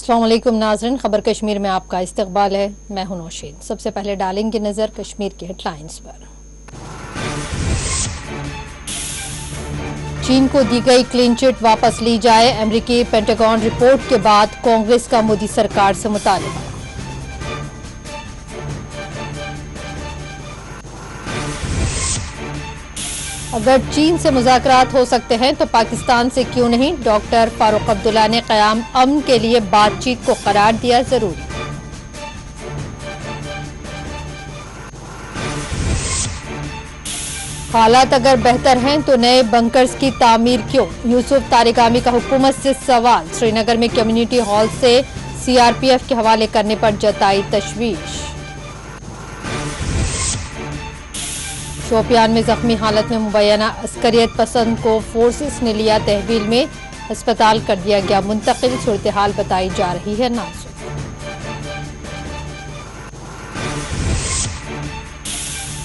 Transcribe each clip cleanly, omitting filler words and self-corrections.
अस्सलाम वालेकुम नाज़रीन, खबर कश्मीर में आपका इस्तकबाल है। मैं हूं नौशीन। सबसे पहले डालेंगे नजर कश्मीर की हेडलाइंस पर। चीन को दी गई क्लीन चिट वापस ली जाए, अमेरिकी पेंटागन रिपोर्ट के बाद कांग्रेस का मोदी सरकार से मुतालबा। अगर चीन से मुज़ाकरात हो सकते हैं तो पाकिस्तान से क्यों नहीं, डॉक्टर फारूक अब्दुल्ला ने क़याम अमन के लिए बातचीत को करार दिया जरूरी। हालात अगर बेहतर हैं तो नए बंकर्स की तामीर क्यों, यूसुफ तारिगामी का हुकूमत से सवाल। श्रीनगर में कम्युनिटी हॉल से सीआरपीएफ के हवाले करने पर जताई तशवीश। शोपियान में जख्मी हालत में मुबैना अस्करियत पसंद को फोर्सेस ने लिया तहवील में, अस्पताल कर दिया गया मुंतकिल। सूरत हाल बताई जा रही है नाजुक।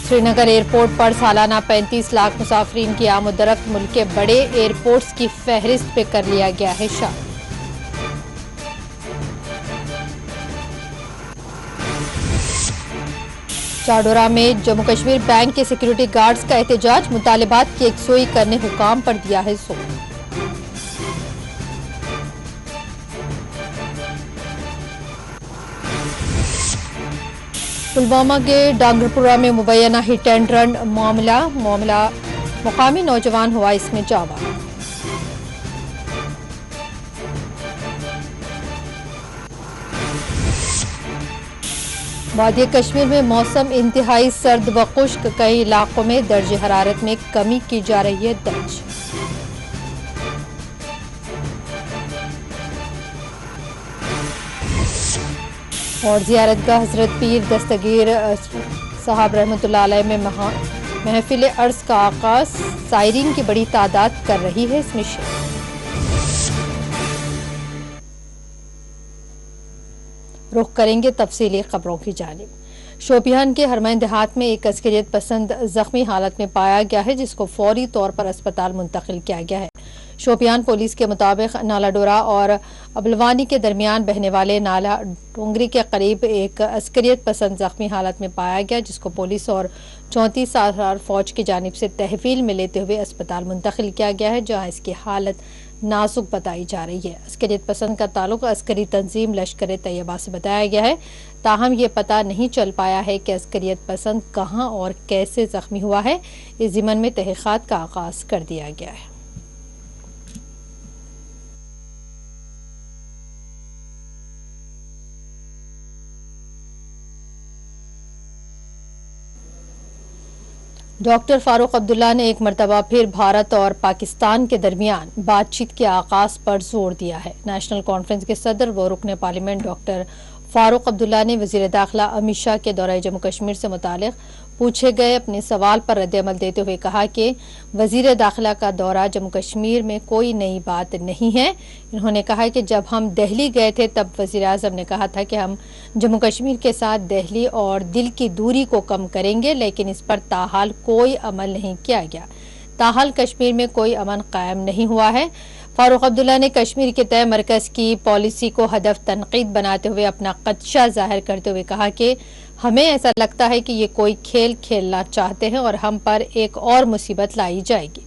श्रीनगर एयरपोर्ट पर सालाना 35 लाख मुसाफिरीन की आमदरफ्त, मुल्क के बड़े एयरपोर्ट्स की फहरिस्त पे कर लिया गया है शामिल। चाडोरा में जम्मू कश्मीर बैंक के सिक्योरिटी गार्ड्स का एहतजाज, मुतालिबात की यकसुई करने हुकाम पर दिया है जोर। पुलवामा के डांगरपुरा में मुबैना हिट एंड रन मामला मुकामी नौजवान हुआ इसमें जावा। वादी कश्मीर में मौसम इंतहाई सर्द व खुश्क, कई इलाकों में दर्ज हरारत में कमी की जा रही है दर्ज। और ज़ियारतगाह हज़रत पीर दस्तगीर साहब रहमतुल्लाह अलैह में महफिल अर्ज़ का आगाज़, सायरीन की बड़ी तादाद कर रही है इसमें शिरकत। रुख करेंगे तफसीली खबरों की जानिब। शोपियान के हरमैन देहात में एक अस्करियत पसंद जख्मी हालत में पाया गया है, जिसको फौरी तौर पर अस्पताल मुंतकिल किया गया है। शोपियान पुलिस के मुताबिक नाला डोरा और अबलवानी के दरमियान बहने वाले नाला डोंगरी के करीब एक अस्करियत पसंद जख्मी हालत में पाया गया, जिसको पुलिस और 34 सालार फौज की जानिब से तहवील में लेते हुए अस्पताल मुंतकिल किया गया है, जहाँ इसकी हालत नाजुक बताई जा रही है। अस्करियत पसंद का ताल्लुक अस्करी तंजीम लश्कर तैयबा से बताया गया है, ताहम ये पता नहीं चल पाया है कि अस्करियत पसंद कहां और कैसे जख्मी हुआ है। इस ज़िमन में तहक़ीक़ात का आगाज़ कर दिया गया है। डॉक्टर फारूक अब्दुल्ला ने एक मरतबा फिर भारत और पाकिस्तान के दरमियान बातचीत के आगाज़ पर जोर दिया है। नेशनल कॉन्फ्रेंस के सदर व रुकन पार्लियामेंट डॉक्टर फारूक अब्दुल्ला ने वज़ीर दाखिला अमित शाह के दौरे जम्मू कश्मीर से मुतालिक पूछे गए अपने सवाल पर रद्द-ए-अमल देते हुए कहा कि वज़ीर दाखिला का दौरा जम्मू कश्मीर में कोई नई बात नहीं है। इन्होंने कहा कि जब हम दिल्ली गए थे तब वज़ीर आज़म ने कहा था कि हम जम्मू कश्मीर के साथ दिल्ली और दिल की दूरी को कम करेंगे, लेकिन इस पर ताहाल कोई अमल नहीं किया गया। ताहाल कश्मीर में कोई अमन कायम नहीं हुआ है। फारूक अब्दुल्ला ने कश्मीर के तय मरकज़ की पॉलिसी को हदफ तनकीद बनाते हुए अपना खदशा जाहिर करते हुए कहा कि हमें ऐसा लगता है कि ये कोई खेल खेलना चाहते हैं और हम पर एक और मुसीबत लाई जाएगी।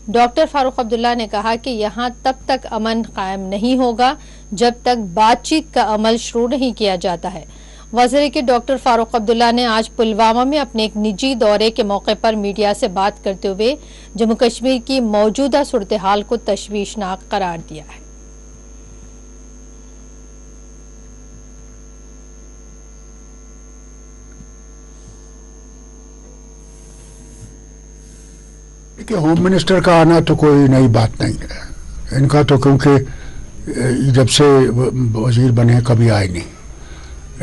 डॉक्टर फारूक अब्दुल्ला ने कहा कि यहाँ तब तक अमन कायम नहीं होगा जब तक बातचीत का अमल शुरू नहीं किया जाता है। वज़ीर के डॉक्टर फारूक अब्दुल्ला ने आज पुलवामा में अपने एक निजी दौरे के मौके पर मीडिया से बात करते हुए जम्मू कश्मीर की मौजूदा सूरत हाल को तशवीशनाक करार दिया है। कि होम मिनिस्टर का आना तो कोई नई बात नहीं है इनका, तो क्योंकि जब से वजीर बने कभी आए नहीं,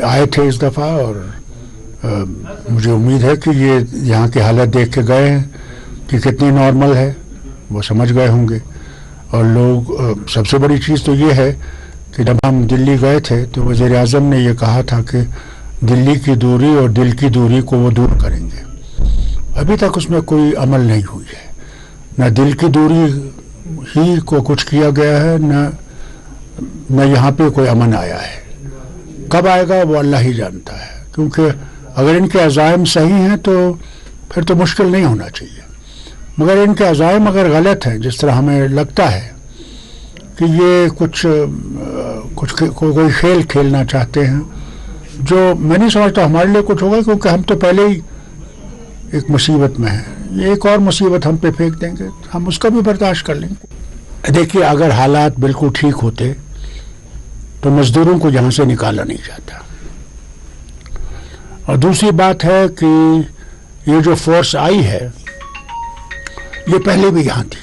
आए थे इस दफ़ा। और मुझे उम्मीद है कि ये यहाँ की हालत देख के गए हैं कि कितनी नॉर्मल है, वो समझ गए होंगे। और लोग सबसे बड़ी चीज़ तो ये है कि जब हम दिल्ली गए थे तो वज़ीर आज़म ने ये कहा था कि दिल्ली की दूरी और दिल की दूरी को वो दूर करेंगे। अभी तक उसमें कोई अमल नहीं हुई है, न दिल की दूरी ही को कुछ किया गया है, न نہ یہاں پہ کوئی امن آیا ہے. کب آئے گا وہ اللہ ہی جانتا ہے, کیونکہ اگر ان کے عزائم صحیح ہیں تو پھر تو مشکل نہیں ہونا چاہیے, مگر ان کے عزائم اگر غلط ہیں, جس طرح ہمیں لگتا ہے کہ یہ کچھ کوئی کھیل کھیلنا چاہتے ہیں, جو میں نہیں سمجھتا ہمارے لیے کچھ ہوگا, کیونکہ ہم تو پہلے ہی ایک مصیبت میں ہیں. یہ ایک اور مصیبت ہم پہ پھینک دیں گے, ہم اس کا بھی برداشت کر لیں گے. دیکھیے, اگر حالات بالکل ٹھیک ہوتے تو مزدوروں کو یہاں سے نکالا نہیں جاتا. اور دوسری بات ہے کہ یہ جو فورس آئی ہے یہ پہلے بھی یہاں تھی,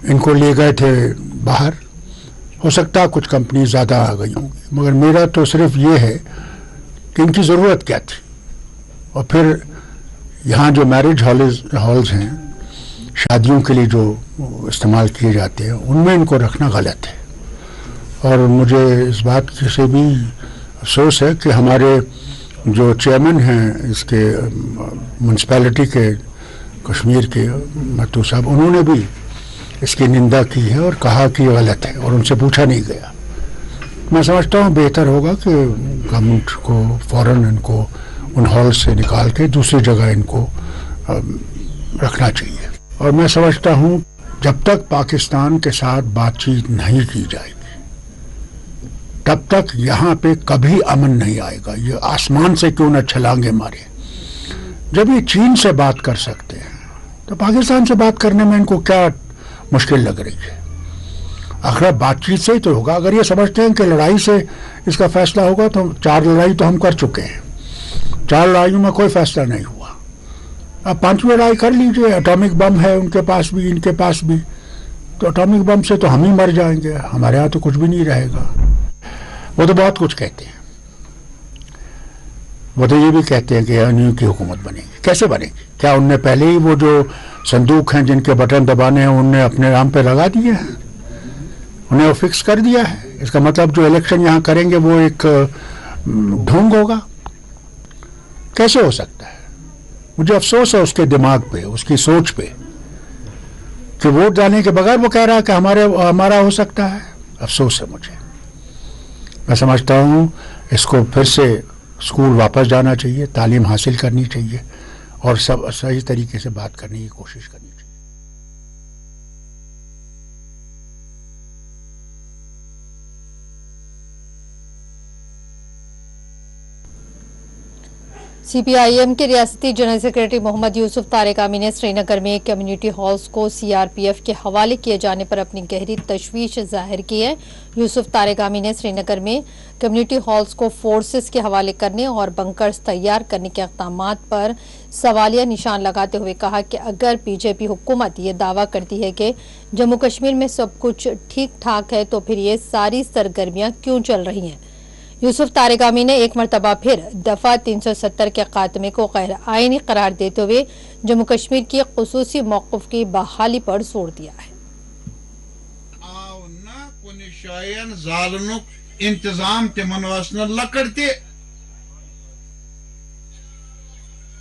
ان کو لے گئے تھے باہر. ہو سکتا ہے کچھ کمپنی زیادہ آ گئی ہوں گی, مگر میرا تو صرف یہ ہے کہ ان کی ضرورت کیا تھی. اور پھر یہاں جو میرج ہالز ہیں, شادیوں کے لیے جو استعمال کیے جاتے ہیں, ان میں ان کو رکھنا غلط ہے. اور مجھے اس بات سے بھی افسوس ہے کہ ہمارے جو چیئرمین ہیں اس کے میونسپیلٹی کے کشمیر کے متو صاحب, انہوں نے بھی اس کی نندا کی ہے اور کہا کہ یہ غلط ہے, اور ان سے پوچھا نہیں گیا. میں سمجھتا ہوں بہتر ہوگا کہ گورنمنٹ کو فوراً ان کو ان ہال سے نکال کے دوسری جگہ ان کو رکھنا چاہیے. اور میں سمجھتا ہوں جب تک پاکستان کے ساتھ بات چیت نہیں کی جائے گی تب تک یہاں پہ کبھی امن نہیں آئے گا. یہ آسمان سے کیوں نہ چھلانگے مارے. جب یہ چین سے بات کر سکتے ہیں تو پاکستان سے بات کرنے میں ان کو کیا مشکل لگ رہی ہے. آخر بات چیت سے ہی تو ہوگا. اگر یہ سمجھتے ہیں کہ لڑائی سے اس کا فیصلہ ہوگا تو 4 لڑائی تو ہم کر چکے ہیں, 4 لڑائیوں میں کوئی فیصلہ نہیں ہوا. اب 5ویں لڑائی کر لیجئے. اٹامک بم ہے ان کے پاس بھی, ان کے پاس بھی, تو اٹامک بم سے تو ہم ہی مر جائیں گے, ہمارے ہاں تو کچھ بھی نہیں رہے گا. وہ تو بہت کچھ کہتے ہیں. وہ تو یہ بھی کہتے ہیں کہ انہوں کی حکومت بنے گی. کیسے بنے گی؟ کیا ان نے پہلے ہی وہ جو صندوق ہیں جن کے بٹن دبانے ہیں ان نے اپنے نام پہ لگا دیے ہیں, انہیں وہ فکس کر دیا ہے؟ اس کا مطلب جو الیکشن یہاں کریں گے وہ ایک ڈھونگ ہوگا. کیسے ہو سکتا ہے؟ مجھے افسوس ہے اس کے دماغ پہ, اس کی سوچ پہ, کہ ووٹ ڈالنے کے بغیر وہ کہہ رہا ہے کہ ہمارا ہو سکتا ہے. افسوس ہے مجھے. میں سمجھتا ہوں اس کو پھر سے اسکول واپس جانا چاہیے, تعلیم حاصل کرنی چاہیے, اور سب صحیح طریقے سے بات کرنے کی کوشش کرنی چاہیے. سی پی آئی ایم کے ریاستی جنرل سیکریٹری محمد یوسف طارقامی نے سری نگر میں کمیونٹی ہالز کو سی آر پی ایف کے حوالے کیے جانے پر اپنی گہری تشویش ظاہر کی ہے. یوسف طارقامی نے سری نگر میں کمیونٹی ہالز کو فورسز کے حوالے کرنے اور بنکرز تیار کرنے کے اقدامات پر سوالیہ نشان لگاتے ہوئے کہا کہ اگر بی جے پی حکومت یہ دعویٰ کرتی ہے کہ جموں کشمیر میں سب کچھ ٹھیک ٹھاک ہے تو پھر یہ ساری سرگرمیاں کیوں چل رہی ہیں. یوسف طارقامی نے ایک مرتبہ پھر دفعہ 370 کے خاتمے کو غیر آئینی قرار دیتے ہوئے جموں کشمیر کی خصوصی موقف کی بحالی پر زور دیا ہے. انتظام تمن لکڑ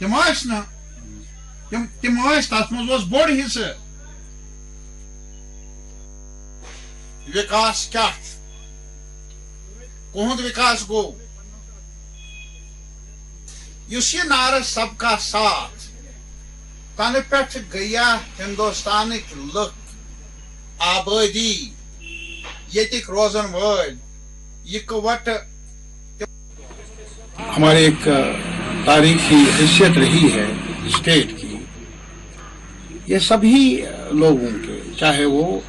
تم تت مز بوڑ حصہ وکاس کیا کہد وکاس گو اس یہ نعرہ سب کا ساتھ تن پہ گیا ہندوستان لک آبادی یتک روزن ول اکوٹ ہماری ایک تاریخی حیثیت رہی ہے اسٹیٹ کی. یہ سبھی لوگوں کے, چاہے وہ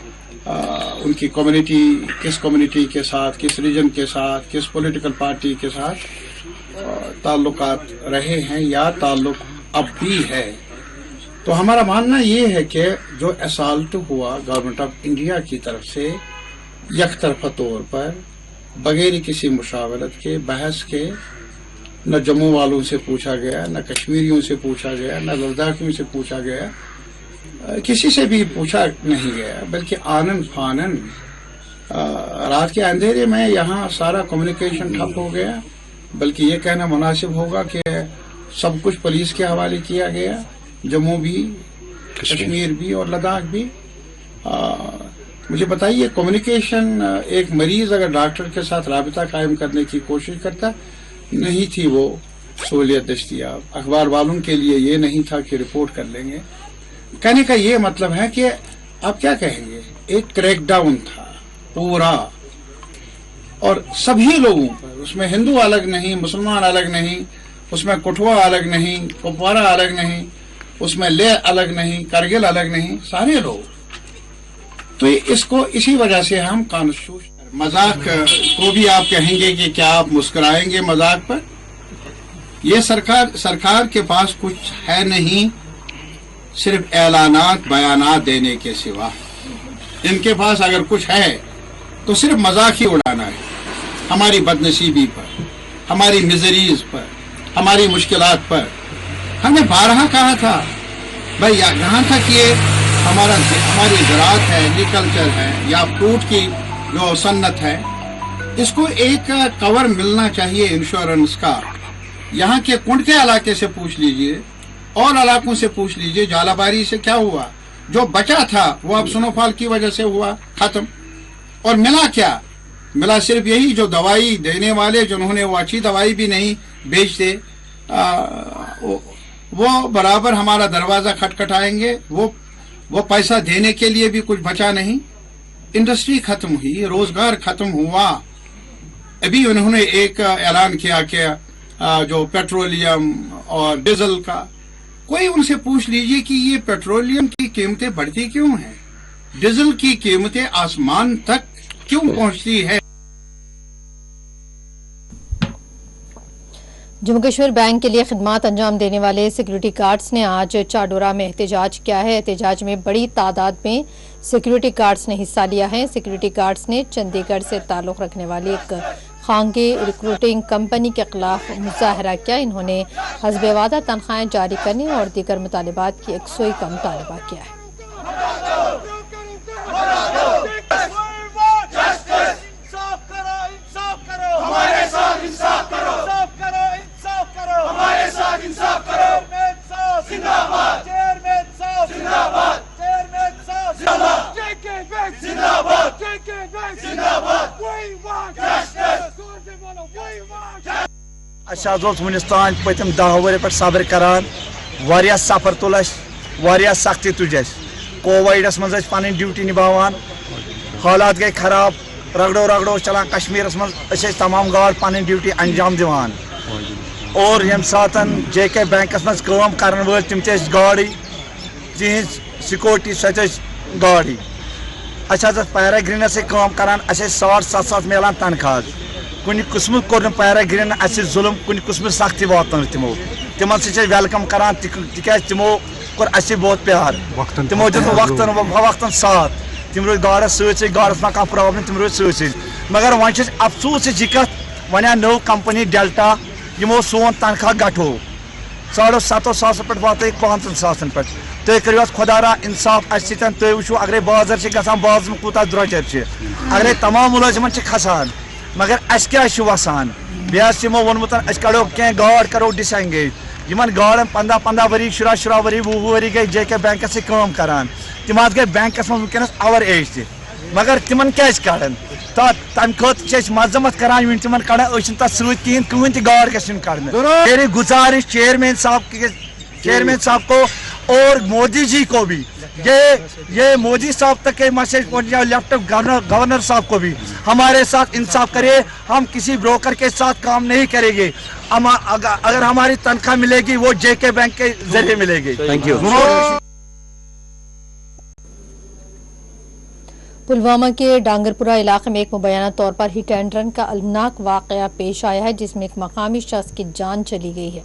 ان کی کمیونٹی, کس کمیونٹی کے ساتھ, کس ریجن کے ساتھ, کس پولیٹیکل پارٹی کے ساتھ تعلقات رہے ہیں یا تعلق اب بھی ہے. تو ہمارا ماننا یہ ہے کہ جو اسالٹ ہوا گورنمنٹ آف انڈیا کی طرف سے یک طرفہ طور پر بغیر کسی مشاورت کے, بحث کے, نہ جموں والوں سے پوچھا گیا, نہ کشمیریوں سے پوچھا گیا, نہ لداخیوں سے پوچھا گیا, کسی سے بھی پوچھا نہیں گیا, بلکہ آنن فانن رات کے اندھیرے میں یہاں سارا کمیونیکیشن ٹھپ ہو گیا. بلکہ یہ کہنا مناسب ہوگا کہ سب کچھ پولیس کے حوالے کیا گیا, جموں بھی, کشمیر بھی اور لداخ بھی. मुझे बताइए, कम्युनिकेशन एक मरीज अगर डॉक्टर के साथ राबिता कायम करने की कोशिश करता, नहीं थी वो सहूलियत दस्तियाब। अखबार वालों के लिए ये नहीं था कि रिपोर्ट कर लेंगे। कहने का ये मतलब है कि आप क्या कहेंगे, एक क्रैकडाउन था पूरा, और सभी लोगों पर, उसमें हिंदू अलग नहीं, मुसलमान अलग नहीं, उसमें कठुआ अलग नहीं, कुपवारा अलग नहीं, उसमें लेह अलग नहीं, करगिल अलग नहीं, सारे लोग। तो इसको इसी वजह से हम कॉन्स्टिट्यूशन, मजाक को भी आप कहेंगे कि क्या आप मुस्कुराएंगे मजाक पर? ये सरकार के पास कुछ है नहीं, सिर्फ ऐलानात बयानात देने के सिवा। इनके पास अगर कुछ है तो सिर्फ मजाक ही उड़ाना है, हमारी बदनसीबी पर, हमारी मिजरीज पर, हमारी मुश्किलात पर। हमने बारहा कहा था भाई, यहाँ तक ये हमारी ज़राअत है, एग्रीकल्चर है, या फ्रूट की जो सन्नत है, इसको एक कवर मिलना चाहिए इंश्योरेंस का। यहाँ के कुंड के इलाके से पूछ लीजिए और इलाकों से पूछ लीजिए, झालाबारी से क्या हुआ? जो बचा था वो अब स्नोफॉल की वजह से हुआ खत्म। और मिला क्या? मिला सिर्फ यही, जो दवाई देने वाले जिन्होंने वो अच्छी दवाई भी नहीं बेचते, वो बराबर हमारा दरवाजा खटखटाएंगे। वो पैसा देने के लिए भी कुछ बचा नहीं। इंडस्ट्री खत्म हुई, रोजगार खत्म हुआ। अभी उन्होंने एक ऐलान किया कि जो पेट्रोलियम और डीजल का, कोई उनसे पूछ लीजिए कि ये पेट्रोलियम की कीमतें बढ़ती क्यों हैं, डीजल की कीमतें आसमान तक क्यों पहुंचती है। जम्मू कश्मीर बैंक के लिए खिदमात अंजाम देने वाले सिक्योरिटी गार्ड्स ने आज चाडोरा में एहतजाज किया है। एहतजाज में बड़ी तादाद में सिक्योरिटी गार्ड्स ने हिस्सा लिया है। सिक्योरिटी गार्ड्स ने चंडीगढ़ से ताल्लुक रखने वाली एक खानगी रिक्रूटिंग कंपनी के खिलाफ मुजाहरा किया। इन्होंने हस्बे वादा तनख्वाहें जारी करने और दीगर मुतालिबात की 100 का मुतालबा किया है। वनस तान पतम 10 वर पे सब्र करान, वारिया सफर तुल, वारिया सख्ती तुज। कोविडस मज पन ड्यूटी निभावान, हालात गई खराब, रगड़ो चलान कश्मीरस मज तमाम गार्ड पन ड्यूटी अंजाम दिवान। और यम सात JK बैंकस मज काम करन वल तिम गाड़ी, तिहज सिक्योरिटी सो गाड़ी। पैराग्रीन से काम करान, 7,500 मिलान तनख्वाह। कुछ किस्म कोर पैराग्रीन जुल्म, कुछ किस्म सख्ती वातन तिमो तिमन से वेलकम करान, तिकाज तिमो कोर बहुत प्यार, तिमो दिन वक्तन साथ, तिम रोज गाड़स गाड़स ना कह प्रॉब्लम, तिम रोज सत। मगर वन अफसोस यह कत, वन नौ कंपनी डेल्टा, यमो सोन तनख्वाह गठो 7,500 पे वात 5,000 पे। तुम करो खुदारा इंसाफ अस तुम वो अगर बाजार गसान, बाजार में कूता द्रोचर, अगर तमाम मुलाजिमन खसान, मगर अस क्या वसान। बेमो वोनमुत कड़ो क्या गाड़ करो डिसंगेज। इन गाड़न 15 वरी 10 वरी 20 वरी गई JK बैंकस से काम करान, तिम गई बैंकस में वनकस ओवर एज त, मगर तिमन क्या कड़न तम खत मजम्मत करान वन तिमन कड़ान तथ सहें कहन त गाड़ गन कड़न। मेरी गुजारिश चेयरमैन साहब को और मोदी जी को भी, ये मोदी साहब तक के मैसेज पहुंचा, लेफ्टिनेंट गवर्नर साहब को भी हमारे साथ इंसाफ करे। हम किसी ब्रोकर के साथ काम नहीं करेंगे। अगर हमारी तनख्वाह मिलेगी वो JK बैंक के जरिए मिलेगी। Thank you. पुलवामा के डांगरपुरा इलाके में एक मुबैना तौर पर हिट एंड रन का अलनाक वाकया पेश आया है, जिसमें एक मकामी शख्स की जान चली गई है।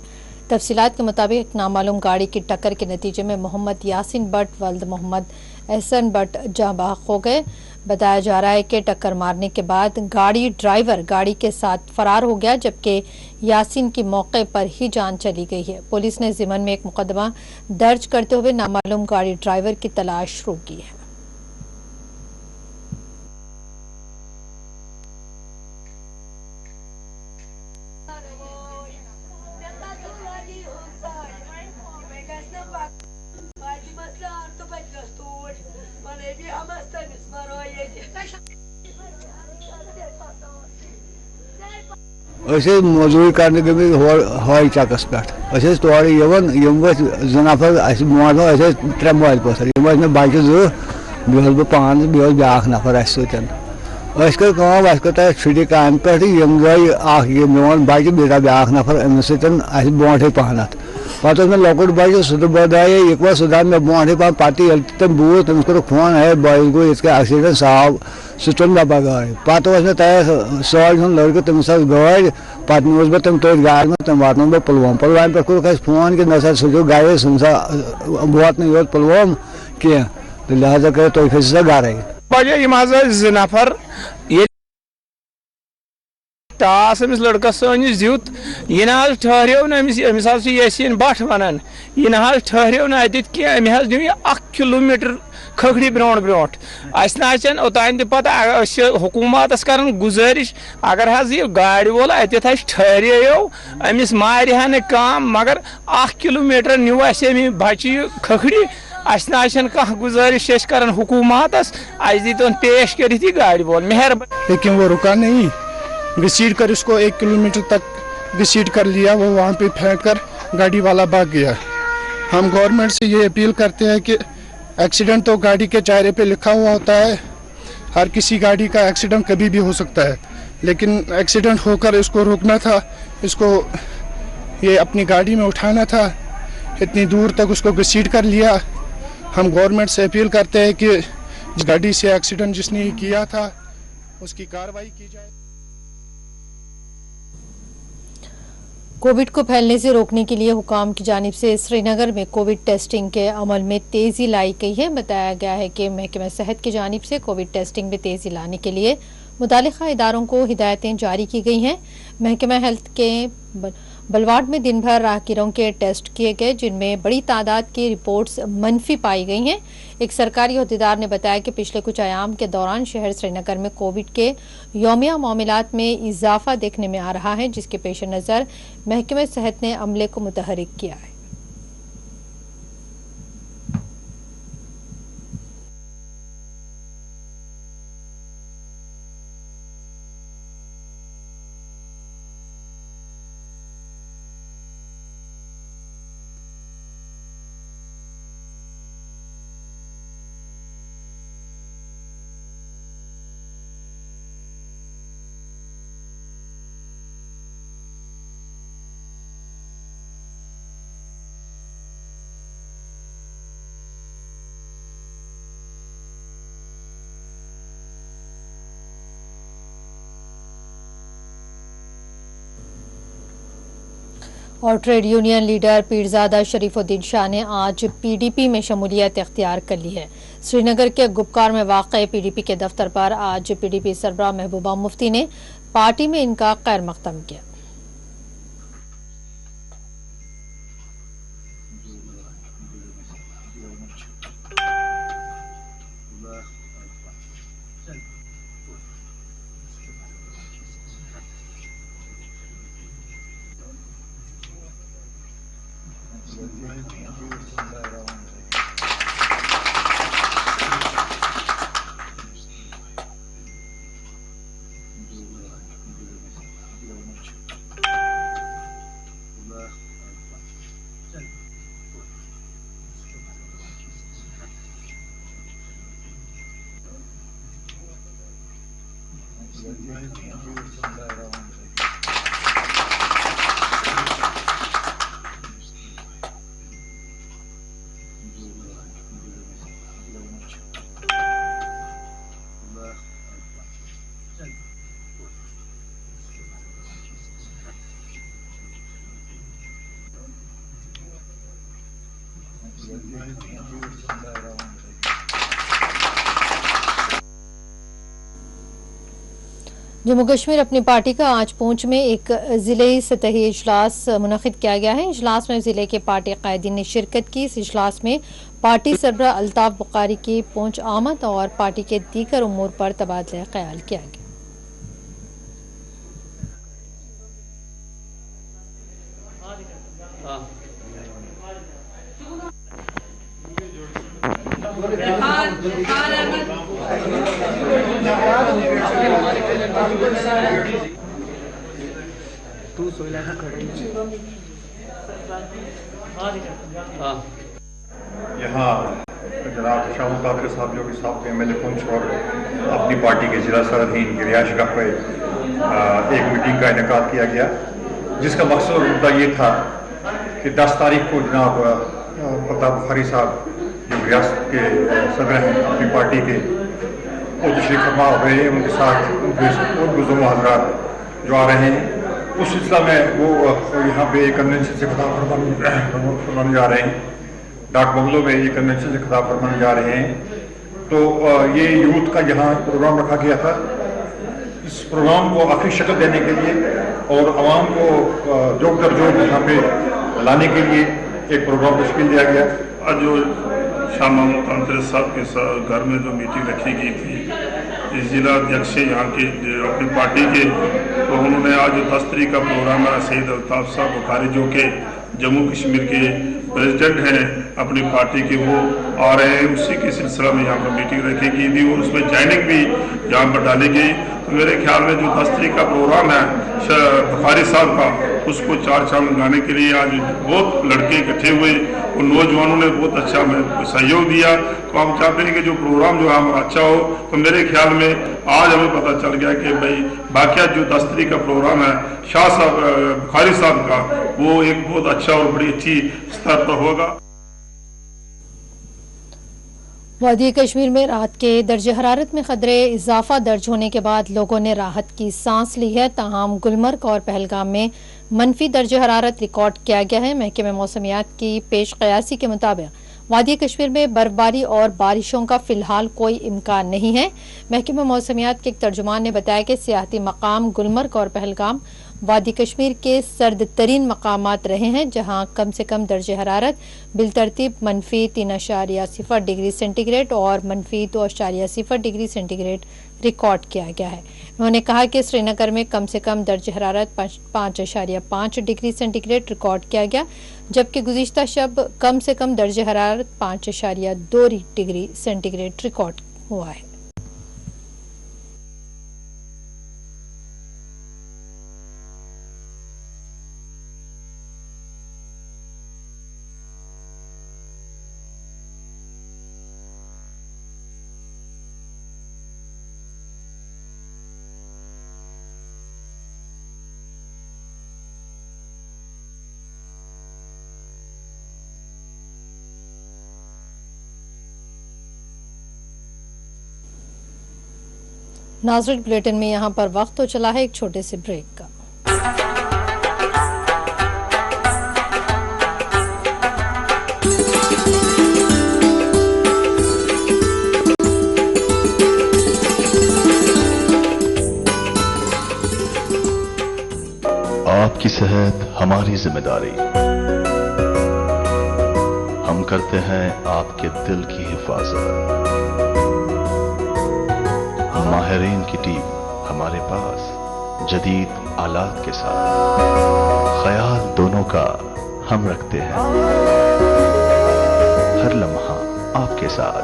तफसीलात के मुताबिक एक नामालूम गाड़ी की टक्कर के नतीजे में मोहम्मद यासिन बट वल्द मोहम्मद एहसन बट जाँ बहक हो गए। बताया जा रहा है कि टक्कर मारने के बाद गाड़ी ड्राइवर गाड़ी के साथ फरार हो गया, जबकि यासिन की मौके पर ही जान चली गई है। पुलिस ने ज़िमन में एक मुकदमा दर्ज करते हुए नामालूम गाड़ी ड्राइवर की तलाश शुरू की है। मजूरी करने गई हवाई चक्कस पे तोड़ जो नफर ब्रो 3 मोबाइल पोस्टर मे बच्चे 2 बह पान ब्या नफर कर छुट्टी काम पे गई मोन बच्चे बेटा ब्या नफर अमिस ब्रोटे पहन पे मे लकुट बच्चे सह बदाये इकवा सह मे ब्रोटे पहन पे तम बूझ तमिस कोर फोन है बॉयस गो एक्सीडेंट साव सह चुन मे गाड़ी पे मे तैयार साल हूँ लड़कہ तमिस गाड़ी पे बह तम तथ गाड़ी में तम वात बह पुलवाम पे कोर फोन कि नसा सो गाड़ी सा वात योत पुलवाम कह तो लिहाजा कर तुम खसो गर बजे नफर टास अमिस लड़कस सनिस दित यह ठहरो अमिस यासीन भट वन यह ठहरो नत कह अमे दिव 1 किलोमीटर खखड़ी ब्रोट ब्रोट अन ओतान पता हुकूमत कर गुजारिश अगर यह गाड़ी वोल अत ठहरो अमिस मारिहा न काम मगर 1 किलोमीटर न्यू अमे बच्चे खखड़ी कह गुजारिश कर हुकूमत दीतन पेश कर गाड़ी वोल मेहरबानी। लेकिन वो रुका नहीं, घसीट कर उसको 1 किलोमीटर तक घसीट कर लिया, वो वहाँ पे फेंक कर गाड़ी वाला भाग गया। हम गवर्नमेंट से ये अपील करते हैं कि एक्सीडेंट तो गाड़ी के चेहरे पे लिखा हुआ होता है, हर किसी गाड़ी का एक्सीडेंट कभी भी हो सकता है, लेकिन एक्सीडेंट होकर इसको रोकना था, इसको ये अपनी गाड़ी में उठाना था, इतनी दूर तक उसको घसीट कर लिया। हम गवर्नमेंट से अपील करते हैं कि जिस गाड़ी से एक्सीडेंट जिसने किया था उसकी कार्रवाई की जाए। कोविड को फैलने से रोकने के लिए हुकाम की जानिब से श्रीनगर में कोविड टेस्टिंग के अमल में तेज़ी लाई गई है। बताया गया है कि महकमा सेहत की जानिब से कोविड टेस्टिंग में तेज़ी लाने के लिए मुतालिका इदारों को हिदायतें जारी की गई हैं। महकमा हेल्थ के बलवाड़ में दिन भर राहगीरों के टेस्ट किए गए, जिनमें बड़ी तादाद की रिपोर्ट्स मनफी पाई गई हैं। एक सरकारी अहदेदार ने बताया कि पिछले कुछ अयाम के दौरान शहर श्रीनगर में कोविड के यौमिया मामलात में इजाफा देखने में आ रहा है, जिसके पेश नज़र महकमा सेहत ने अमले को मुतहरिक किया है। और trade union leader Peerzada Sharifuddin Shah ने आज पीडीपी में शमूलियत इख्तियार कर ली है। श्रीनगर के गुपकार में वाक़ पीडीपी के दफ्तर पर आज पीडीपी सरबराह महबूबा मुफ्ती ने पार्टी में इनका खैर मक़दम किया। जम्मू कश्मीर अपनी पार्टी का आज पूंछ में एक जिले सतही इजलास मुनक़िद किया गया है। इजलास में जिले के पार्टी कायदीन ने शिरकत की। इस इजलास में पार्टी सरबराह अल्ताफ बुखारी की पूंछ आमद और पार्टी के दीगर उमूर पर तबादला ख्याल किया गया। यहाँ जनाब शाहुल ताकर साहब जो कि साहब MLA पुंछ और अपनी पार्टी के जिला सरहदीन की रिहाइश गाह पर एक मीटिंग का इनेकाद किया गया, जिसका मकसद और मुद्दा ये था कि 10 तारीख को जनाब अल्ताफ बुखारी साहब जो रियासत के सदर हैं अपनी पार्टी के, वो तशरीफ फरमा हो रहे हैं, उनके साथ गुज़र हज़रात जो आ रहे हैं, उस सिलसिला में वो यहाँ पे कन्वेंशन से खिताब फरमाने जा रहे हैं, डाक बंगलों में ये कन्वेंशन से खिताब फरमाने जा रहे हैं। तो ये यूथ का यहाँ प्रोग्राम रखा गया था। इस प्रोग्राम को आखिरी शक्ल देने के लिए और आवाम को जोक दर जोक यहाँ पे लाने के लिए एक प्रोग्राम तश्कील दिया गया। आज जो शाह महमूद तांत्रे साहब के घर में जो मीटिंग रखी गई थी, इस जिला अध्यक्ष यहाँ के अपनी पार्टी के, तो उन्होंने आज 10 तारीख का प्रोग्राम है सईद अल्ताफ साहब बुखारी जो के जम्मू कश्मीर के प्रेसिडेंट हैं अपनी पार्टी के, वो आ रहे हैं, उसी के सिलसिला में यहाँ पर मीटिंग रखी गई थी और उसमें जॉइनिंग भी यहाँ पर डाली गई। तो मेरे ख्याल में जो 10 तारीख का प्रोग्राम है बुखारी साहब का, उसको चार चांद लगाने के लिए आज बहुत लड़के इकट्ठे हुए और नौजवानों ने बहुत अच्छा सहयोग दिया। तो हम चाहते हैं कि जो प्रोग्राम जो है हमारा अच्छा हो। तो मेरे ख्याल में आज हमें पता चल गया कि भाई बाकिया जो 10 तारीख का प्रोग्राम है शाह साहब बुखारी साहब का, वो एक बहुत अच्छा और बड़ी अच्छी स्तर पर होगा। वादी कश्मीर में रात के दर्जे हरारत में खतरे इजाफा दर्ज होने के बाद लोगों ने राहत की सांस ली है। ताहम गुलमर्ग और पहलगाम में मनफी दर्जे हरारत रिकॉर्ड किया गया है। महकमे मौसमियात की पेश कयासी के मुताबिक वादी कश्मीर में बर्फबारी और बारिशों का फिलहाल कोई इम्कान नहीं है। महकमे मौसमियात के एक तर्जुमान ने बताया कि सियाहती मकाम गुलमर्ग और पहलगाम वादी कश्मीर के सर्द तरीन मकामात रहे हैं, जहां कम से कम दर्जे हरारत बिलतरतीब -3.0 डिग्री सेंटीग्रेड और -2.0 डिग्री सेंटीग्रेड रिकॉर्ड किया गया है। उन्होंने कहा कि श्रीनगर में कम से कम दर्जे हरारत 5.5 डिग्री सेंटीग्रेड रिकॉर्ड किया गया, जबकि गुज़िश्ता शब कम से कम दर्जे हरारत 5.2 डिग्री सेंटीग्रेड रिकॉर्ड हुआ है। नाज़रीन, बुलेटिन में यहाँ पर वक्त तो चला है एक छोटे से ब्रेक का। आपकी सेहत हमारी जिम्मेदारी। हम करते हैं आपके दिल की हिफाजत। माहिरीन की टीम हमारे पास जदीद आलात के साथ, ख्याल दोनों का हम रखते हैं। हर लम्हा आपके साथ,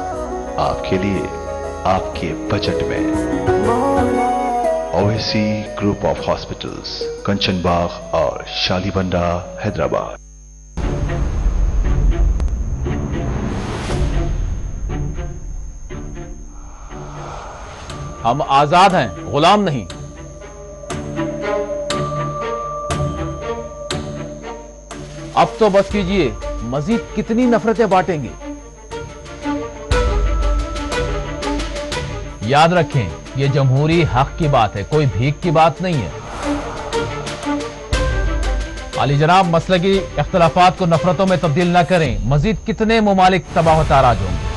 आपके लिए, आपके बजट में। ओएसी ग्रुप ऑफ हॉस्पिटल्स, कंचन बाग और शालीबंडा, हैदराबाद। हम आजाद हैं, गुलाम नहीं। अब तो बस कीजिए, मजीद कितनी नफरतें बांटेंगे। याद रखें, ये जमहूरी हक की बात है, कोई भीख की बात नहीं है। आली जनाब मसलकी इख्तलाफात को नफरतों में तब्दील न करें, मजीद कितने मुमालिक तबाह ताराज होंगे।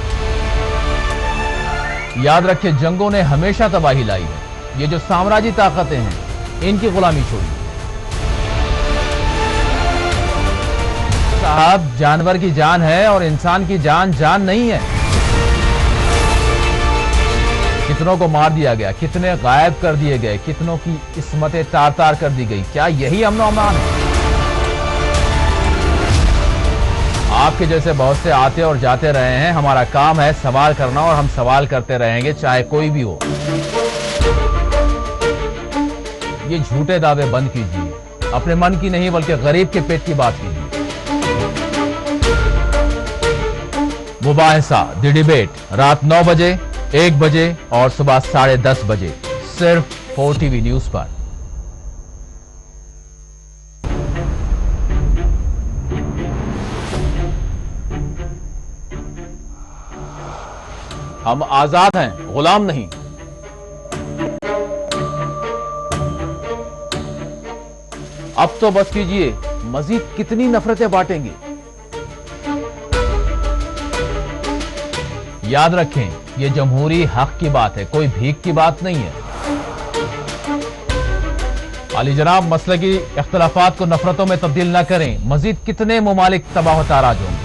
याद रखें, जंगों ने हमेशा तबाही लाई है। ये जो साम्राज्य ताकतें हैं, इनकी गुलामी छोड़िए। साहब, जानवर की जान है और इंसान की जान जान नहीं है। कितनों को मार दिया गया, कितने गायब कर दिए गए, कितनों की इस्मतें तार तार कर दी गई। क्या यही अमन और अमान है? आपके जैसे बहुत से आते और जाते रहे हैं। हमारा काम है सवाल करना और हम सवाल करते रहेंगे, चाहे कोई भी हो। ये झूठे दावे बंद कीजिए, अपने मन की नहीं बल्कि गरीब के पेट की बात कीजिए। मुबाहिसा द डिबेट रात 9 बजे, 1 बजे और सुबह 10:30 बजे सिर्फ 4TV न्यूज पर। हम आजाद हैं, गुलाम नहीं। अब तो बस कीजिए, मजीद कितनी नफरतें बांटेंगे। याद रखें, ये जमहूरी हक की बात है, कोई भीख की बात नहीं है। अली जनाब मसले की इख्तलाफात को नफरतों में तब्दील न करें, मजीद कितने मुमालिक तबाह ताराज होंगे।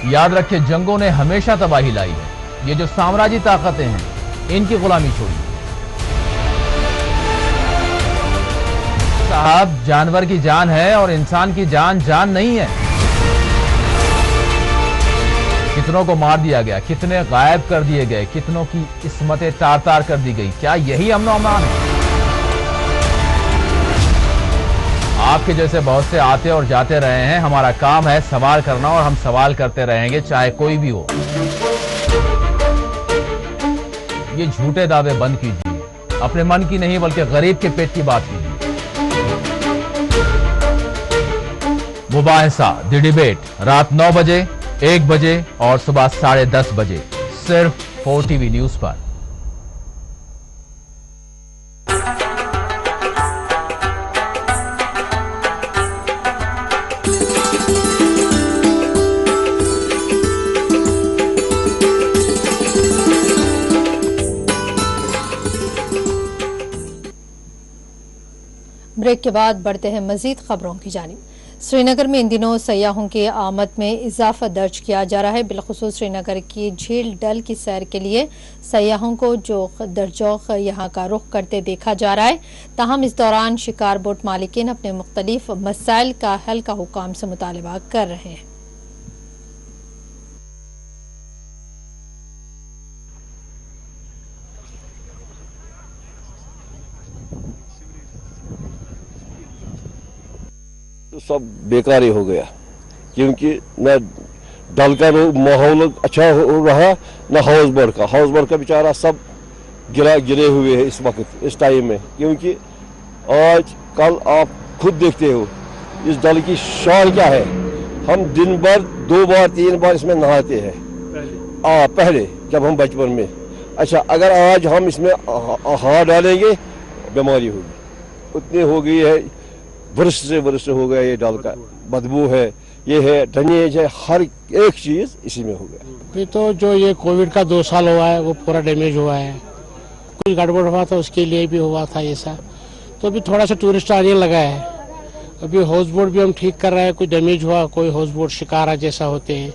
याद रखें, जंगों ने हमेशा तबाही लाई है। ये जो साम्राज्य ताकतें हैं, इनकी गुलामी छोड़िए। साहब, जानवर की जान है और इंसान की जान जान नहीं है। कितनों को मार दिया गया, कितने गायब कर दिए गए, कितनों की किस्मतें तार तार कर दी गई। क्या यही अमन अमान है? आपके जैसे बहुत से आते और जाते रहे हैं। हमारा काम है सवाल करना और हम सवाल करते रहेंगे, चाहे कोई भी हो। ये झूठे दावे बंद कीजिए, अपने मन की नहीं बल्कि गरीब के पेट की बात कीजिए। मुबाहिसा द डिबेट रात 9 बजे, 1 बजे और सुबह 10:30 बजे सिर्फ 4TV न्यूज पर। ब्रेक के बाद बढ़ते हैं मजीद खबरों की जानिब। श्रीनगर में इन दिनों सयाहों की आमद में इजाफा दर्ज किया जा रहा है। बिलखुसूस श्रीनगर की झील डल की सैर के लिए सयाहों को जोख दरजोख यहाँ का रुख करते देखा जा रहा है। ताहम इस दौरान शिकार बोट मालिकीन अपने मुख्तलिफ मसाइल का हल का हुकाम से मुतालबा कर रहे हैं। सब बेकार ही हो गया, क्योंकि न डल का माहौल अच्छा हो रहा, न हाउस बोट का बेचारा सब गिरे हुए हैं इस वक्त, इस टाइम में। क्योंकि आज कल आप खुद देखते हो इस डल की शान क्या है। हम दिन भर 2 बार 3 बार इसमें नहाते हैं पहले जब हम बचपन में। अच्छा, अगर आज हम इसमें हाथ डालेंगे बीमारी होगी। उतनी हो गई है, वर्ष हो गया, ये डल का बदबू है, ये है ड्रेनेज है, हर एक चीज इसी में हो गया। अभी तो जो ये कोविड का 2 साल हुआ है वो पूरा डैमेज हुआ है। कुछ गड़बड़ हुआ था, उसके लिए भी हुआ था ऐसा। तो अभी थोड़ा सा टूरिस्ट आने लगा है। अभी हाउस बोट भी हम ठीक कर रहे हैं। कोई डैमेज हुआ, कोई हाउस बोट शिकारा जैसा होते हैं,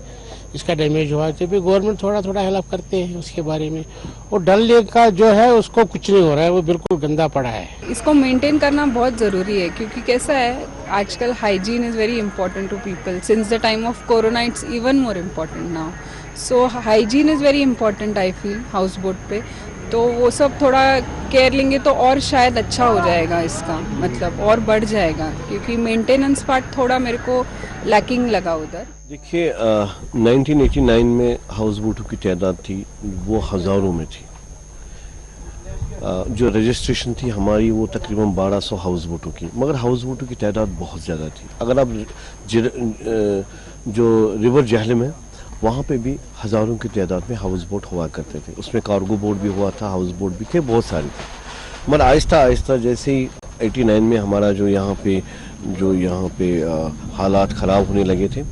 इसका डैमेज हुआ तो भी गवर्नमेंट थोड़ा हेल्प करते हैं उसके बारे में। और डल लेक का जो है उसको कुछ नहीं हो रहा है, वो बिल्कुल गंदा पड़ा है। इसको मेंटेन करना बहुत ज़रूरी है, क्योंकि कैसा है आजकल hygiene is very important to people. Since the time of corona it's even more important now. So hygiene is very important I feel houseboat पे। तो वो सब थोड़ा केयर लेंगे तो और शायद अच्छा हो जाएगा, इसका मतलब और बढ़ जाएगा, क्योंकि मेंटेनेंस पार्ट थोड़ा मेरे को लैकिंग लगा उधर। देखिए 1989 में हाउस बोटों की तादाद थी वो हज़ारों में थी। जो रजिस्ट्रेशन थी हमारी वो तकरीबन 1200 हाउस बोटों की, मगर हाउस बोटों की तादाद बहुत ज़्यादा थी। अगर आप जो रिवर जहलम है वहाँ पे भी हज़ारों की तादाद में हाउस बोट हुआ करते थे। उसमें कार्गो बोट भी हुआ था, हाउस बोट भी थे, बहुत सारे थे। मगर आहिस्ता आहिस्ता जैसे ही 89 में हमारा जो यहाँ पे हालात ख़राब होने लगे थे,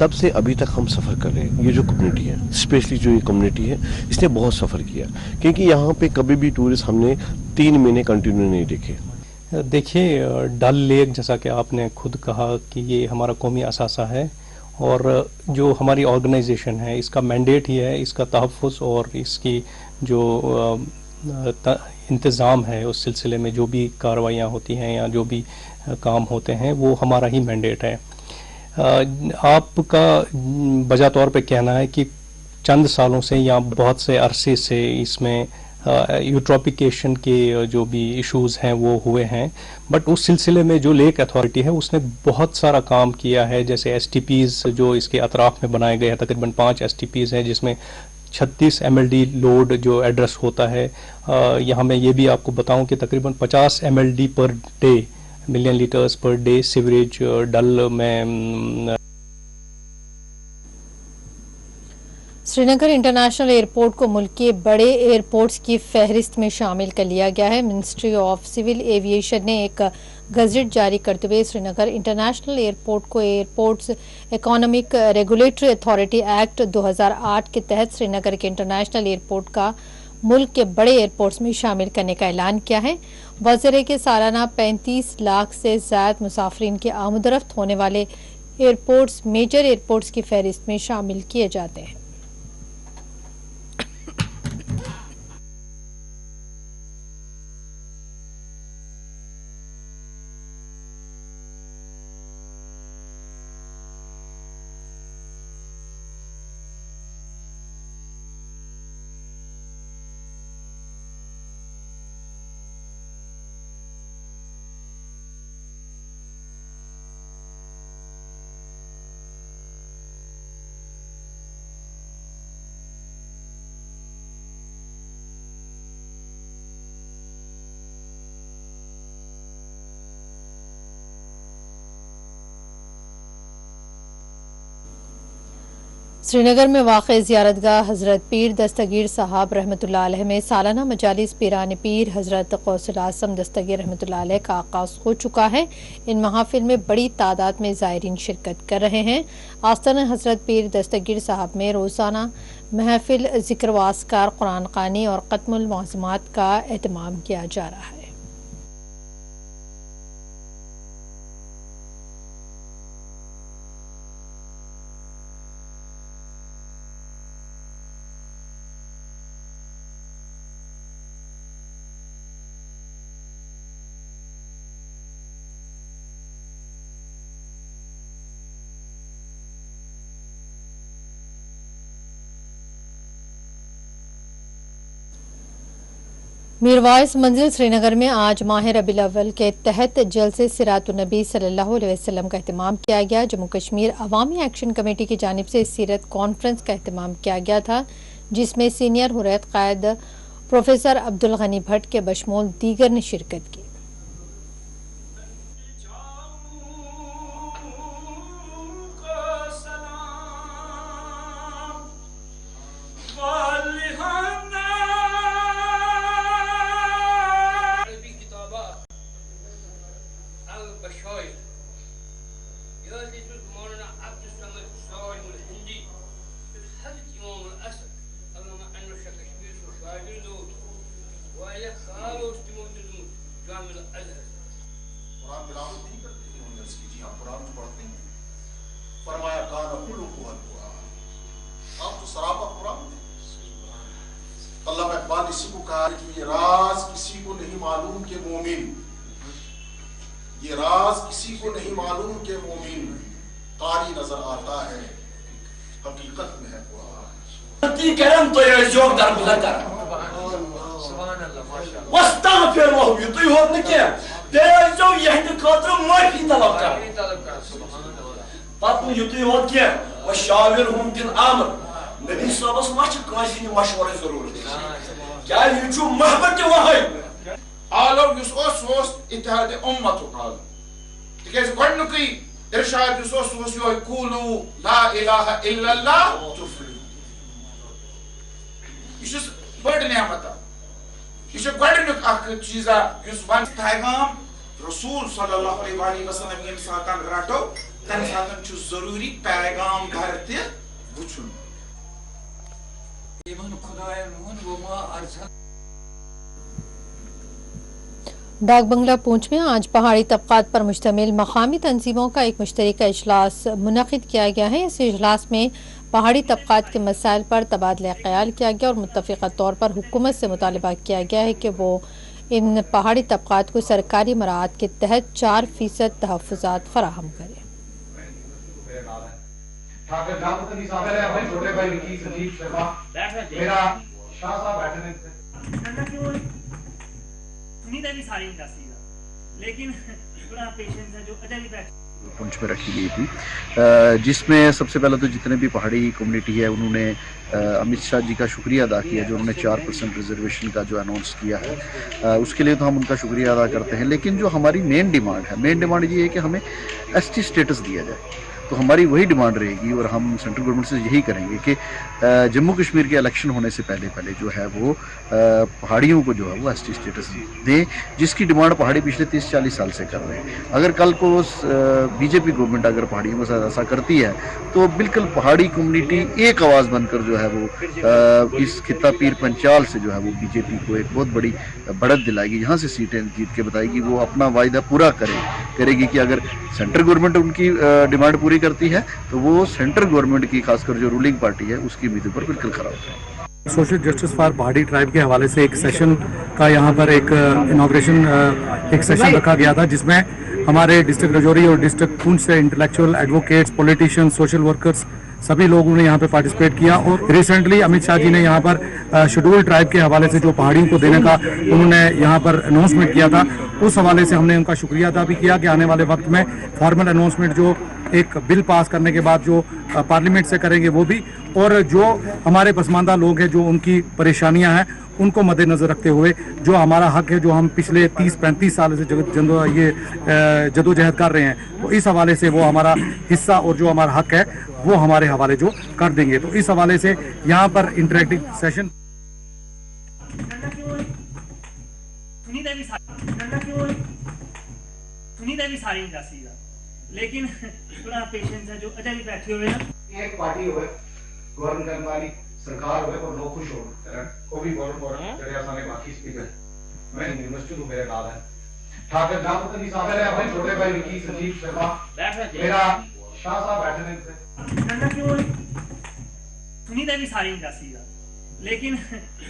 तब से अभी तक हम सफ़र कर रहे हैं। ये जो कम्युनिटी है, स्पेशली जो ये कम्युनिटी है, इसने बहुत सफ़र किया, क्योंकि यहाँ पे कभी भी टूरिस्ट हमने 3 महीने कंटिन्यू नहीं देखे। देखिए डल लेक, जैसा कि आपने खुद कहा कि ये हमारा कौमी असासा है, और जो हमारी ऑर्गेनाइजेशन है इसका मैंडेट ही है इसका तहफ़्फ़ुज़ और इसकी जो इंतज़ाम है, उस सिलसिले में जो भी कार्रवाइयाँ होती हैं या जो भी काम होते हैं वो हमारा ही मैंडेट है। आपका बजा तौर पे कहना है कि चंद सालों से या बहुत से अरसे से इसमें यूट्रोपिकेशन के जो भी इश्यूज हैं वो हुए हैं, बट उस सिलसिले में जो लेक अथॉरिटी है उसने बहुत सारा काम किया है। जैसे STPs जो इसके अतराफ में बनाए गए हैं, तकरीबन 5 STPs हैं जिसमें 36 MLD लोड जो एड्रेस होता है। यहाँ मैं ये भी आपको बताऊं कि तकरीबन 50 MLD per day, million litres per day sewerage Dal में। श्रीनगर इंटरनेशनल एयरपोर्ट को मुल्क के बड़े एयरपोर्ट्स की फहरिस्त में शामिल कर लिया गया है। मिनिस्ट्री ऑफ सिविल एविएशन ने एक गजट जारी करते हुए श्रीनगर इंटरनेशनल एयरपोर्ट को airports economic regulatory authority act 2008 के तहत श्रीनगर के इंटरनेशनल एयरपोर्ट का मुल्क के बड़े एयरपोर्ट्स में शामिल करने का ऐलान किया है। वज़ीर के सालाना 35 लाख से ज़्यादा मुसाफिरीन की आमदरफ्त होने वाले एयरपोर्ट्स मेजर एयरपोर्ट्स की फहरिस्त में शामिल किए जाते हैं। श्रीनगर में वाक़ ज़ियारतगाह हज़रत पीर दस्तगीर साहब रहमतुल्लाह अलैह में सालाना मजालिस पीरान पीर हज़रत गौसुल आज़म दस्तगीर रहमतुल्लाह अलैह का आगाज़ हो चुका है। इन महफिल में बड़ी तादाद में ज़ायरीन शिरकत कर रहे हैं। आस्ताना हज़रत पीर दस्तगीर साहब में रोज़ाना महफिल, ज़िक्र व अस्कार, कुरान ख़वानी और ख़त्मुल मौज़ूमात का एहतमाम किया जा रहा है। मीरवाइस मंजिल श्रीनगर में आज माह रबीउल अव्वल के तहत जलसे सिरातुन नबी सल्लल्लाहु अलैहि वसल्लम का एहतमाम किया गया। जम्मू कश्मीर अवामी एक्शन कमेटी की जानिब से सीरत कॉन्फ्रेंस का एहतमाम किया गया था, जिसमें सीनियर हुर्रियत कायद प्रोफेसर अब्दुल गनी भट्ट के बशमूल दीगर ने शिरकत की। अल्लामा इकबाल इसी को कहा कि ये राज किसी को नहीं मालूम के मोमिन, ये राज किसी को नहीं मालूम के मोमिन कारी नजर आता है, हकीकत में है कुरान। ती करम तो ये जोग दर गुजर कर वस्तगफिरुहु युती होत न के तेरे जो यहद खातिर माफी तलब कर पत युती होत के व शाविरहुम फिल अम्र नबी साहबस माछ कासी मशवरे जरूरत क्या ये जो मोहब्बत वहाय आलो युस इत्तेहाद उम्मत आलो तिकेज गडनुकी इरशाद युस यो कूलू ला इलाहा इल्लल्लाह तुफ्लिहू युस बड़ नेमत युस गडनुक अख चीजा युस वन पैगाम रसूल सल्लल्लाहु अलैहि वसल्लम यम सातन रटो तन सातन छु जरूरी पैगाम धरते वुचुन डाक बंगला पूंछ में आज पहाड़ी तबकात पर मुश्तमिल मकामी तंजीमों का एक मुश्तरका इजलास मुनक़िद किया गया है। इस इजलास में पहाड़ी तबकात के मसाइल पर तबादला ख्याल किया गया और मुत्तफ़िक़ा तौर पर हुकूमत से मुतालबा किया गया है कि वो इन पहाड़ी तबकात को सरकारी मराहत के तहत 4% तहफ़्फ़ुज़ात फ़राहम करे। लेकिन थोड़ा पेशेंस है जो अजय भी बैठ पुंछ में रखी गई थी, जिसमें सबसे पहले तो जितने भी पहाड़ी कम्युनिटी है उन्होंने अमित शाह जी का शुक्रिया अदा किया जो उन्होंने 4% रिजर्वेशन का जो अनाउंस किया है, उसके लिए तो हम उनका शुक्रिया अदा करते हैं। लेकिन जो हमारी मेन डिमांड ये है कि हमें ST स्टेटस दिया जाए, तो हमारी वही डिमांड रहेगी और हम सेंट्रल गवर्नमेंट से यही करेंगे कि जम्मू कश्मीर के इलेक्शन होने से पहले जो है वो पहाड़ियों को जो है वो ST स्टेटस दें, जिसकी डिमांड पहाड़ी पिछले 30-40 साल से कर रहे हैं। अगर कल को बीजेपी गवर्नमेंट अगर पहाड़ियों के साथ ऐसा करती है तो बिल्कुल पहाड़ी कम्युनिटी एक आवाज़ बनकर जो है वो इस खित्ता पीर पंचाल से जो है वो बीजेपी को एक बहुत बड़ी बढ़त दिलाएगी, यहाँ से सीटें जीत के बताएगी, वो अपना वायदा पूरा करेगी कि अगर सेंट्रल गवर्नमेंट उनकी डिमांड पूरी करती है तो वो सेंट्रल गवर्नमेंट की खासकर जो रूलिंग पार्टी है उसकी उम्मीदों पर बिल्कुल खरा होता है। सोशल जस्टिस फॉर पहाड़ी ट्राइब के हवाले से एक सेशन का यहाँ पर एक इनॉग्रेशन एक सेशन रखा गया था, जिसमें हमारे डिस्ट्रिक्ट राजौरी और डिस्ट्रिक्ट पुंछ से intellectual, advocates, politicians, social workers सभी लोगों ने यहाँ पे पार्टिसिपेट किया। और रिसेंटली अमित शाह जी ने यहाँ पर शेड्यूल ट्राइब के हवाले से जो पहाड़ियों को देने का उन्होंने यहाँ पर अनाउंसमेंट किया था, उस हवाले से हमने उनका शुक्रिया अदा भी किया कि आने वाले वक्त में फॉर्मल अनाउंसमेंट जो एक बिल पास करने के बाद जो पार्लियामेंट से करेंगे वो भी, और जो हमारे पसमानदा लोग हैं जो उनकी परेशानियां हैं उनको मद्देनजर रखते हुए जो हमारा हक है जो हम पिछले 30-35 साल से जदोजहद कर रहे हैं, तो इस हवाले से वो हमारा हिस्सा और जो हमारा हक है वो हमारे हवाले जो कर देंगे। तो इस हवाले से यहाँ पर इंटरेक्टिव सेशन लेकिन थोड़ा पेशेंस है जो अजय भी बैठे हुए हैं। एक पार्टी होवे गवर्न करने वाली सरकार होवे और लोग खुश हो को भी गवर्न और जड़े आसाने बाकी स्पीकर मैं यूनिवर्सिटी में मेरे नाल है ठाकर नामपति साहब है अपने छोटे भाई विकी संजीव शर्मा मेरा शाह साहब बैठे ने सुनीता भी सारी इंडस्ट्री लेकिन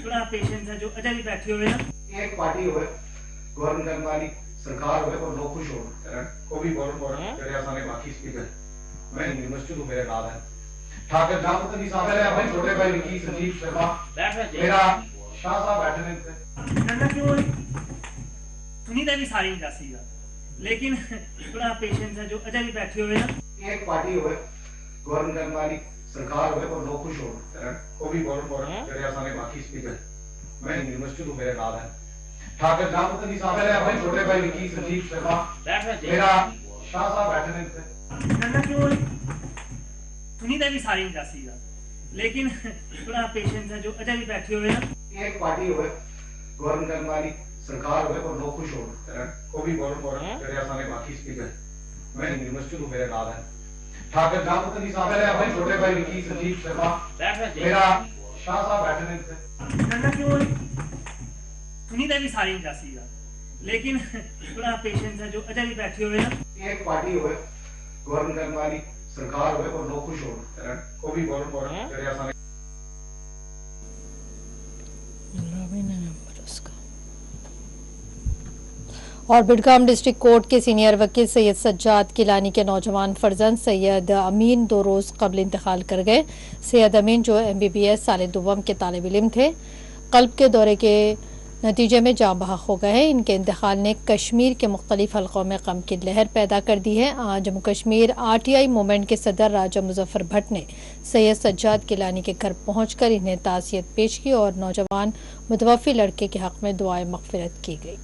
थोड़ा पेशेंस है जो अजय भी बैठे हुए हैं। एक पार्टी होवे गवर्न करने वाली सरकार होवे और लोग खुश हो को भी गवर्न और जड़े आसाने बाकी स्पीकर मैं यूनिवर्सिटी में मेरे नाल है ठाकर नामपति साहब है अपने छोटे भाई विकी संजीव शर्मा मेरा शाह साहब बैठे ने सुनीता भी सारी इंडस्ट्री लेकिन थोड़ा पेशेंस है जो अजय भी बैठे हुए हैं। एक पार्टी होवे गवर्न करने वाली सरकार होवे और लोग खुश हो को भी गवर्न और जड़े आसाने बाकी स्पीकर मैं यूनिवर्सिटी में मेरे नाल है ठाकर नामपति साहब है अपने छोटे भाई विकी संजीव शर्मा मेरा शाह साहब बैठे ने सुनीता भी सारी इंडस्ट्री लेकिन थोड़ा पेशेंस है जो अजय भी बैठे हुए हैं। एक पार्टी होवे गवर्न करने वाली सरकार होवे और लोग खुश हो को भी गवर्न और जड़े आसाने बाकी स्पीकर मैं यूनिवर्सिटी में मेरे नाल है ठाकर नामपति साहब है अपने छोटे भाई विकी संजीव शर्मा मेरा शाह साहब बैठे ने सुनीता भी सारी इंडस्ट्री लेकिन थोड़ा पेशेंस है जो अजय भी बैठे हुए हैं। एक पार्टी होवे गवर्न करने वाली सरकार होवे और लोग खुश हो को भी गवर्न और जड़े आसाने और बिडगाम डिस्ट्रिक्ट कोर्ट के सीनियर वकील सैयद सज्जाद किलानी के नौजवान फर्जंद सैयद अमीन 2 रोज़ कबल इंतकाल कर गए। सैयद अमीन जो MBBS साल दुवम के तालिब इल्म थे, कल्ब के दौरे के नतीजे में जाँ बहक हो गए हैं। इनके इंतकाल ने कश्मीर के मुख्तलिफ हलकों में गम की लहर पैदा कर दी है। आज जम्मू कश्मीर RTI मूवमेंट के सदर राजा मुजफ्फर भट्ट ने सैयद सज्जाद किलानी के घर पहुंचकर इन्हें ताज़ियत पेश की और नौजवान मुतवफ़ी लड़के के हक़ में दुआए मग़फ़िरत की गई।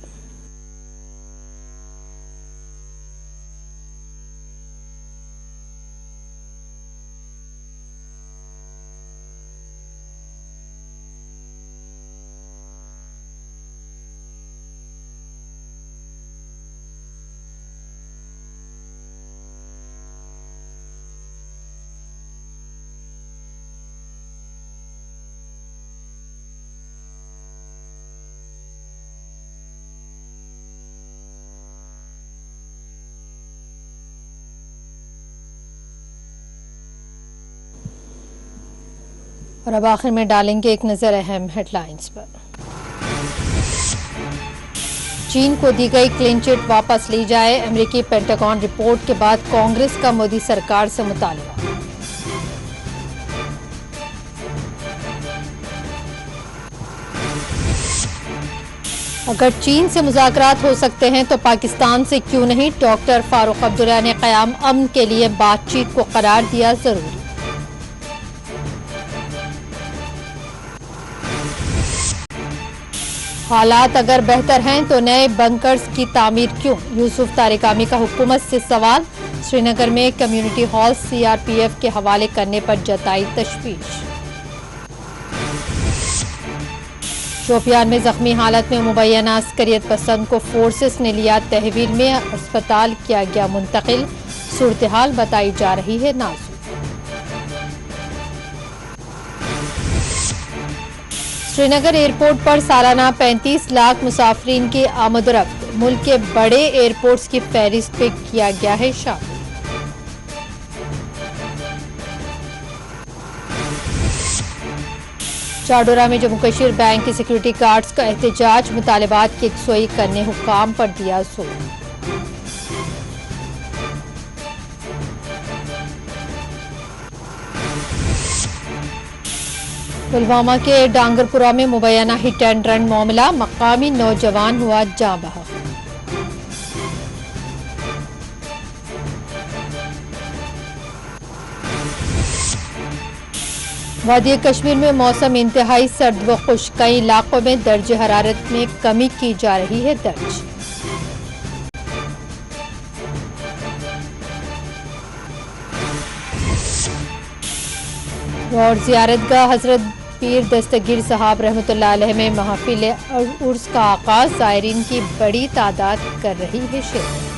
और अब आखिर में डालेंगे एक नजर अहम हेडलाइंस पर। चीन को दी गई क्लीन चिट वापस ली जाए, अमेरिकी पेंटागन रिपोर्ट के बाद कांग्रेस का मोदी सरकार से मुतालबा। अगर चीन से मुज़ाकरात हो सकते हैं तो पाकिस्तान से क्यों नहीं? डॉक्टर फारूक अब्दुल्ला ने क़याम अमन के लिए बातचीत को करार दिया जरूरी। हालात अगर बेहतर हैं तो नए बंकर्स की तामीर क्यों? यूसुफ तारिकामी का हुकूमत से सवाल। श्रीनगर में कम्युनिटी हॉल सीआरपीएफ के हवाले करने पर जताई तशवीश। शोपियान में जख्मी हालत में मुबैना अस्करियत पसंद को फोर्सेस ने लिया तहवील में, अस्पताल किया गया मुंतकिल। सूरत हाल बताई जा रही है नाजुक। श्रीनगर एयरपोर्ट पर सालाना 35 लाख मुसाफरीन की आमदरफ्त। मुल्क के बड़े एयरपोर्ट्स की फहरिस्त पे किया गया है शामिल। चाडोरा में जम्मू कश्मीर बैंक के सिक्योरिटी गार्ड्स का एहतजाज, मुतालबात की यकसोई करने हुक्काम पर दिया जोर। पुलवामा के डांगरपुरा में मुबैना हिट एंड रन मामला, मकामी नौजवान हुआ जाँ बहक। वादी कश्मीर में मौसम इंतहाई सर्द व खुश्क, कई इलाकों में दर्ज हरारत में कमी की जा रही है दर्ज। और ज़ियारतगाह हजरत पीर दस्तगीर साहब रहमतुल्लाह अलैह में महफिल उर्स का आगाज, ज़ायरीन की बड़ी तादाद कर रही है शिरकत।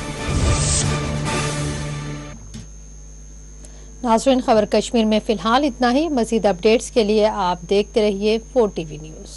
नाज़रीन, खबर कश्मीर में फिलहाल इतना ही। मज़ीद अपडेट्स के लिए आप देखते रहिए 4TV न्यूज़।